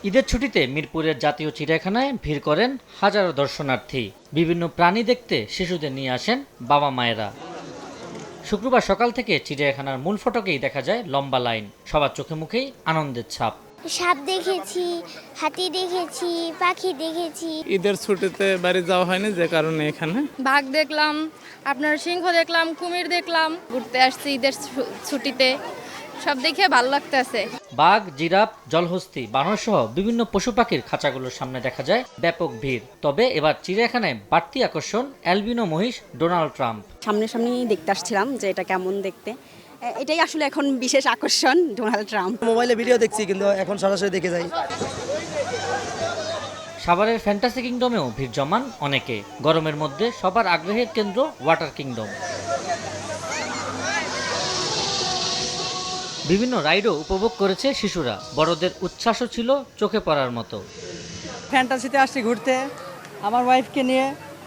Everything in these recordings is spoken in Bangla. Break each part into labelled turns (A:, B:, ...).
A: ঈদের ছুটিতে মিরপুরের জাতীয় চিড়িয়াখানায় ভিড় করেন হাজারো দর্শনার্থী। বিভিন্ন প্রাণী দেখতে শিশুদের নিয়ে আসেন বাবা মায়েরা। শুক্রবার সকাল থেকে চিড়িয়াখানার মূল ফটকেই দেখা যায় লম্বা লাইন, সবার চোখে মুখেই আনন্দের ছাপ।
B: সাপ দেখেছি, হাতি দেখেছি, পাখি দেখেছি।
C: ঈদের ছুটিতে বাড়ি যাওয়া হয়নি, যে কারণে এখানে
D: বাঘ দেখলাম, আপনার সিংহ দেখলাম, কুমির দেখলাম। ঘুরতে আসছি ঈদের ছুটিতে, সব দেখে ভালো লাগতেছে।
A: বাঘ, জিরাফ, জলহস্তী, বানর সহ বিভিন্ন পশু পাখির খাঁচাগুলোর সামনে দেখা যায় ব্যাপক ভিড়। তবে এবার চিড়িয়াখানায় বাড়তি আকর্ষণ অ্যালবিনো মহিষ ডোনাল্ড ট্রাম্প।
E: সামনাসামনি দেখতে আসছিলাম যে এটা কেমন দেখতে। এটাই আসলে এখন বিশেষ আকর্ষণ, ডোনাল্ড ট্রাম্প।
F: মোবাইলে ভিডিও দেখছি, কিন্তু এখন সরাসরি দেখে যাই।
A: সাভারের ফ্যান্টাসি কিংডমেও ভিড় জমান অনেকে। গরমের মধ্যে সবার আগ্রহের কেন্দ্র ওয়াটার কিংডম। বিভিন্ন রাইডও উপভোগ করেছে শিশুরা। বড়দের উচ্ছ্বাসও ছিল চোখে পড়ার মতো।
G: ফ্যান্টাসিতে আসছি ঘুরতে আমার ওয়াইফকে নিয়ে,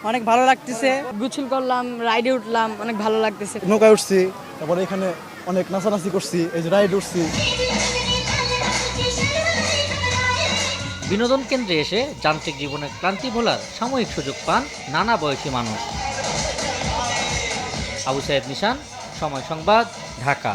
G: অনেক ভালো লাগতেছে।
D: গোসল করলাম, রাইডে উঠলাম, অনেক ভালো লাগতেছে।
F: নৌকায় উঠছি, তারপরে এখানে অনেক নাচানাচি করছি, এই যে রাইড উঠছি।
A: বিনোদন কেন্দ্রে এসে যান্ত্রিক জীবনের ক্লান্তি ভোলার সাময়িক সুযোগ পান নানা বয়সী মানুষ। আবু সাইদ নিশান, সময় সংবাদ, ঢাকা।